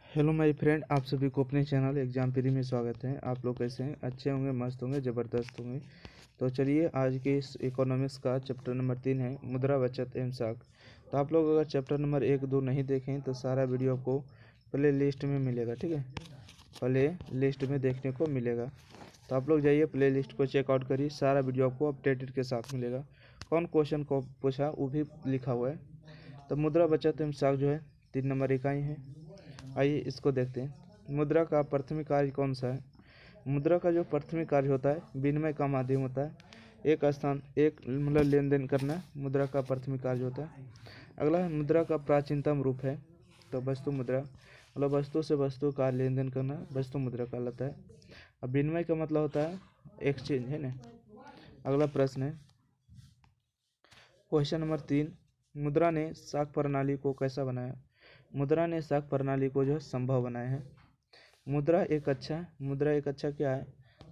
Hello my friend, आप सभी को अपने चैनल एग्जाम प्री में स्वागत है। आप लोग कैसे हैं? अच्छे होंगे, मस्त होंगे, ज़बरदस्त होंगे। तो चलिए, आज के इस इकोनॉमिक्स का चैप्टर नंबर 3 है मुद्रा, बचत एवं साख। तो आप लोग अगर चैप्टर नंबर 1, 2 नहीं देखें तो सारा वीडियो आपको प्ले लिस्ट में मिलेगा, ठीक है। प्ले लिस्ट में देखने को मिलेगा। तो आप लोग जाइए, प्ले लिस्ट को चेकआउट करिए, सारा वीडियो आपको अपडेटेड के साथ मिलेगा। कौन क्वेश्चन को पूछा वो भी लिखा हुआ है। तो मुद्रा, बचत एवं साख जो है 3 नंबर इकाई है। आइए इसको देखते हैं। मुद्रा का प्राथमिक कार्य कौन सा है? मुद्रा का जो प्राथमिक कार्य होता है, विनिमय का माध्यम होता है। एक स्थान एक मतलब लेन देन करना मुद्रा का प्राथमिक कार्य होता है। अगला है मुद्रा का प्राचीनतम रूप है, तो वस्तु मुद्रा, मतलब वस्तु से वस्तु का लेन देन करना वस्तु मुद्रा कहलाता है। अब विनिमय का मतलब होता है एक्सचेंज, है ना। अगला प्रश्न है क्वेश्चन नंबर 3, मुद्रा ने साख प्रणाली को कैसा बनाया? मुद्रा ने साख प्रणाली को जो है संभव बनाया है। मुद्रा एक अच्छा क्या है?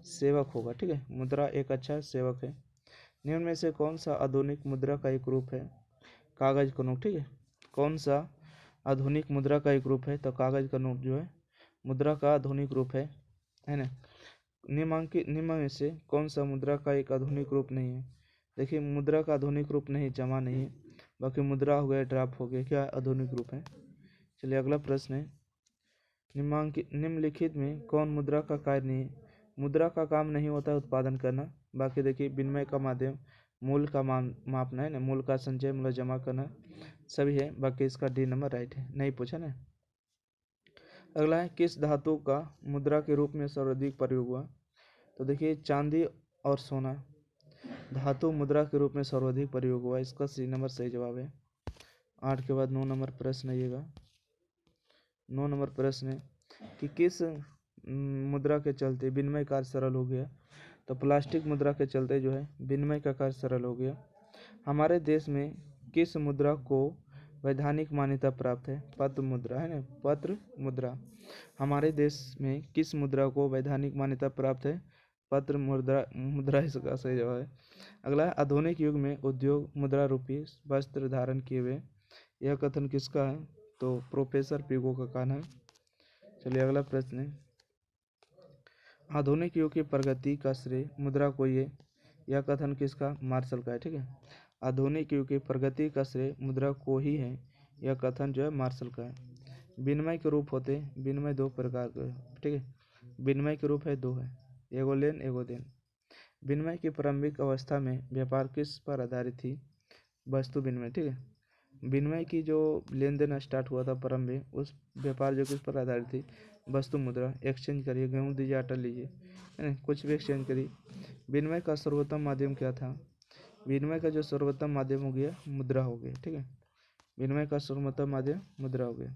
सेवक होगा, ठीक है। मुद्रा एक अच्छा सेवक है। निम्न में से कौन सा आधुनिक मुद्रा का एक रूप है? कागज का नोट, ठीक है। कौन सा आधुनिक मुद्रा का एक रूप है? तो कागज का नोट जो है मुद्रा का आधुनिक रूप है ना। निम्न में से कौन सा मुद्रा का एक आधुनिक रूप नहीं है? देखिए, मुद्रा का आधुनिक रूप नहीं, जमा नहीं है। बाकी मुद्रा हो गया, ड्राफ्ट हो गया, क्या आधुनिक रूप है। चलिए अगला प्रश्न है, निम्नलिखित में कौन मुद्रा का कार्य नहीं है? मुद्रा का काम नहीं होता है उत्पादन करना। बाकी देखिए, विनिमय का माध्यम, मूल का मापना है ना, मूल का संचय मतलब जमा करना, सभी है। बाकी इसका डी नंबर राइट है, नहीं पूछा ना। अगला है किस धातु का मुद्रा के रूप में सर्वाधिक प्रयोग हुआ? तो देखिए, चांदी और सोना धातु मुद्रा के रूप में सर्वाधिक प्रयोग हुआ। इसका सी नंबर सही जवाब है। 8 के बाद 9 नंबर प्रश्न आइएगा। 9 नंबर प्रश्न है कि किस मुद्रा के चलते विनिमय कार्य सरल हो गया? तो प्लास्टिक मुद्रा के चलते जो है विनिमय का कार्य सरल हो गया। हमारे देश में किस मुद्रा को वैधानिक मान्यता प्राप्त है? पत्र मुद्रा, है ना, पत्र मुद्रा। हमारे देश में किस मुद्रा को वैधानिक मान्यता प्राप्त है? पत्र मुद्रा मुद्रा इसका सही जवाब है। अगला है आधुनिक युग में उद्योग मुद्रा रूपी वस्त्र धारण किए हुए। यह कथन किसका है? तो प्रोफेसर पिगो का कहना है। चलिए अगला प्रश्न है, आधुनिक युग की प्रगति का श्रेय मुद्रा को ये, यह कथन किसका? मार्शल का है, ठीक है। आधुनिक युग की प्रगति का श्रेय मुद्रा को ही है, यह कथन जो है मार्शल का है। विनिमय के रूप होते हैं, विनिमय 2 प्रकार के, ठीक है। विनिमय के रूप है 2 है, एगो लेन एगो देन। विनिमय की प्रारंभिक अवस्था में व्यापार किस पर आधारित थी? वस्तु विनिमय, ठीक है। विनिमय की जो लेन देन स्टार्ट हुआ था प्रारंभ में, उस व्यापार जो किस पर आधारित थी? वस्तु मुद्रा। एक्सचेंज करिए, गेहूँ दीजिए, आटा लीजिए, है ना, कुछ भी एक्सचेंज करिए। विनिमय का सर्वोत्तम माध्यम क्या था? विनिमय का जो सर्वोत्तम माध्यम हो गया मुद्रा हो गया, ठीक है। विनिमय का सर्वोत्तम माध्यम मुद्रा हो गया।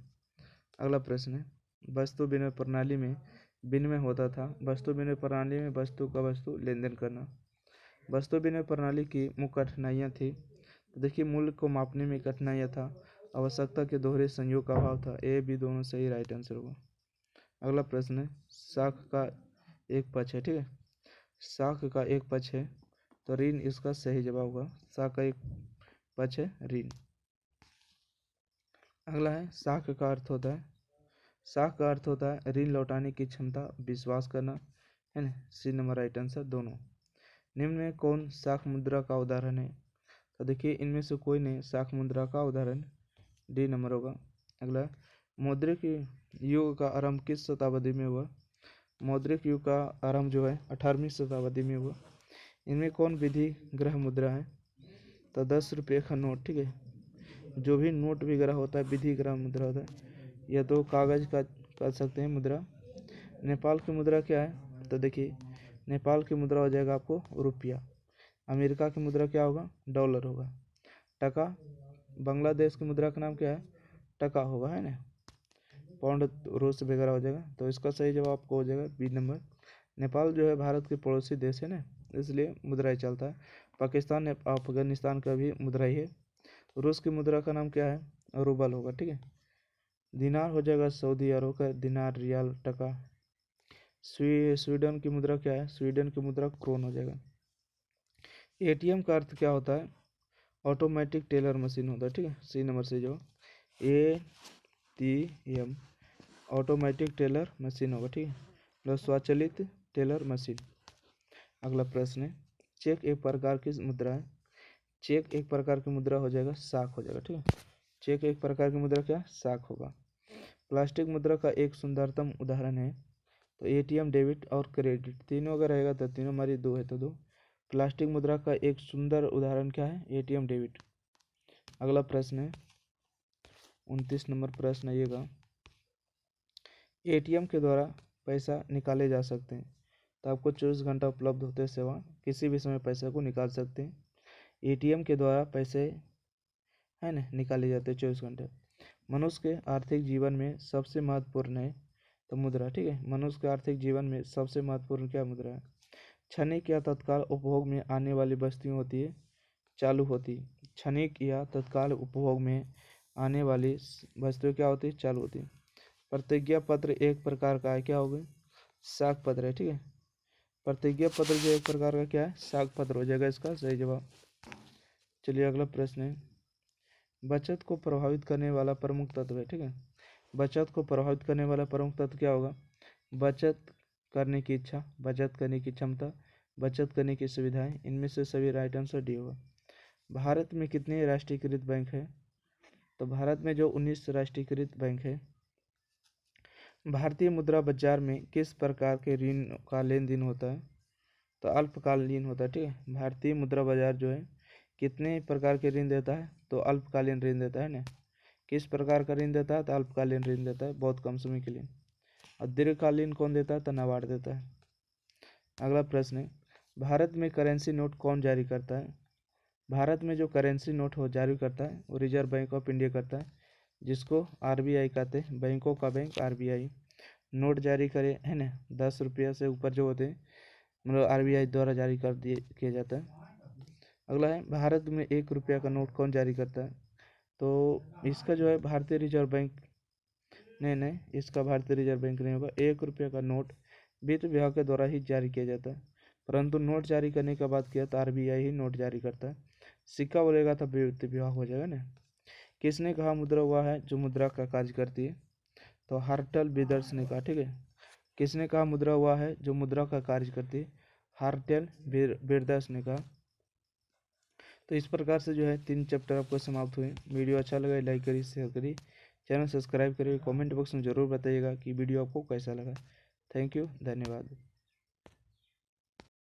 अगला प्रश्न है, वस्तु विनिमय प्रणाली में विनिमय होता था। वस्तु विनिमय प्रणाली में वस्तु का वस्तु लेन देन करना। वस्तु विनिमय प्रणाली की मुख्य कठिनाइयाँ थी। तो देखिए, मूल्य को मापने में कठिनाइयाँ था, आवश्यकता के दोहरे संयोग का अभाव था। ए बी दोनों सही राइट आंसर होगा। अगला प्रश्न है, साख का एक पक्ष है, ठीक है। साख का एक पक्ष है, तो ऋण इसका सही जवाब होगा। साख का एक पक्ष है ऋण। अगला है साख का अर्थ होता है, साख का अर्थ होता है ऋण लौटाने की क्षमता, विश्वास करना, है ना। सी नंबर राइट आंसर दोनों। निम्न में कौन साख मुद्रा का उदाहरण है? तो देखिए, इनमें से कोई नहीं साख मुद्रा का उदाहरण, डी नंबर होगा। अगला, मौद्रिक युग का आरंभ किस शताब्दी में हुआ? मौद्रिक युग का आरंभ जो है 18वीं शताब्दी में हुआ। इनमें कौन विधि ग्रह मुद्रा है? तो 10 रुपये का नोट, ठीक है। जो भी नोट वगैरह होता है विधि ग्रह मुद्रा होता है। यह तो कागज का कर सकते हैं मुद्रा। नेपाल की मुद्रा क्या है? तो देखिए, नेपाल की मुद्रा हो जाएगा आपको रुपया। अमेरिका की मुद्रा क्या होगा? डॉलर होगा। टका, बांग्लादेश की मुद्रा का नाम क्या है? टका होगा, है ना। पाउंड रूस वगैरह हो जाएगा। तो इसका सही जवाब आपको हो जाएगा बी नंबर। नेपाल जो है भारत के पड़ोसी देश है ना, इसलिए मुद्रा ही चलता है। पाकिस्तान अफगानिस्तान का भी मुद्रा ही है। रूस की मुद्रा का नाम क्या है? रूबल होगा, ठीक है। दिनार हो जाएगा सऊदी अरब का दिनार, रियाल, टका। स्वीडन की मुद्रा क्या है? स्वीडन की मुद्रा क्रोन हो जाएगा। एटीएम का अर्थ क्या होता है? ऑटोमेटिक टेलर मशीन होता है, ठीक है। सी नंबर से जो A T M automatic teller machine होगा, ठीक है, मतलब स्वचालित टेलर मशीन। अगला प्रश्न है, चेक एक प्रकार की मुद्रा है। चेक एक प्रकार की मुद्रा हो जाएगा, साख हो जाएगा, ठीक है। चेक एक प्रकार की मुद्रा क्या, साख होगा। प्लास्टिक मुद्रा का एक सुंदरतम उदाहरण है, तो एटीएम, डेबिट और क्रेडिट, तीनों अगर रहेगा तो तीनों हमारी दो है तो दो। प्लास्टिक मुद्रा का एक सुंदर उदाहरण क्या है, एटीएम, डेबिट। अगला प्रश्न है 29 नंबर प्रश्न आइएगा, एटीएम के द्वारा पैसा निकाले जा सकते हैं, तो आपको 24 घंटा उपलब्ध होते सेवा, किसी भी समय पैसे को निकाल सकते हैं। एटीएम के द्वारा पैसे है ना निकाले जाते हैं 24 घंटे। मनुष्य के आर्थिक जीवन में सबसे महत्वपूर्ण है तो मुद्रा, ठीक है। मनुष्य के आर्थिक जीवन में सबसे महत्वपूर्ण क्या मुद्रा है, क्षणिक या तत्काल उपभोग में आने वाली वस्तुएं होती है चालू होती, क्षणिक या तत्काल उपभोग में आने वाली वस्तुएं क्या होती है, चालू होती। प्रतिज्ञा पत्र एक प्रकार का है, क्या होगा, साख पत्र है, ठीक है। प्रतिज्ञा पत्र जो एक प्रकार का क्या है, साख पत्र हो जाएगा इसका सही जवाब। चलिए अगला प्रश्न है, बचत को प्रभावित करने वाला प्रमुख तत्व है, ठीक है। बचत को प्रभावित करने वाला प्रमुख तत्व क्या होगा, बचत करने की इच्छा, बचत करने की क्षमता, बचत करने की सुविधाएं, इनमें से सभी राइट आंसर डी होगा। भारत में कितने राष्ट्रीयकृत बैंक है, तो भारत में जो 19 राष्ट्रीयकृत बैंक है। भारतीय मुद्रा बाजार में किस प्रकार के ऋण का लेन देन होता है, तो अल्पकालीन होता है, ठीक है। भारतीय मुद्रा बाजार जो है कितने प्रकार के ऋण देता है, तो अल्पकालीन ऋण देता है ना। किस प्रकार का ऋण देता है, तो अल्पकालीन ऋण देता है, बहुत कम समय के लिए। और दीर्घकालीन कौन देता है, तो नाबार्ड देता है। अगला प्रश्न है, भारत में करेंसी नोट कौन जारी करता है। भारत में जो करेंसी नोट हो जारी करता है वो रिजर्व बैंक ऑफ इंडिया करता है, जिसको आरबीआई कहते हैं, बैंकों का बैंक आरबीआई। नोट जारी करे है ना, 10 रुपया से ऊपर जो होते हैं मतलब आरबीआई द्वारा जारी कर दिए किया जाता है। अगला है, भारत में 1 रुपया का नोट कौन जारी करता है, तो इसका जो है भारतीय रिजर्व बैंक, नहीं इसका भारतीय रिजर्व बैंक नहीं होगा। 1 रुपया का नोट वित्त विभाग के द्वारा ही जारी किया जाता है, परंतु नोट जारी करने का बात किया तो आरबीआई ही नोट जारी करता है। सिक्का बोलेगा तो वित्त विभाग हो जाएगा ना। किसने कहा मुद्रा वह है जो मुद्रा का कार्य करती है, तो हार्टल बिदर्स ने कहा, ठीक है। किसने कहा मुद्रा वह है जो मुद्रा का कार्य करती है, हार्टेल बिरदर्स ने कहा। तो इस प्रकार से जो है 3 चैप्टर आपको समाप्त हुए। वीडियो अच्छा लगा लाइक करिए, शेयर करिए, चैनल सब्सक्राइब करिए, कमेंट बॉक्स में ज़रूर बताइएगा कि वीडियो आपको कैसा लगा। थैंक यू, धन्यवाद।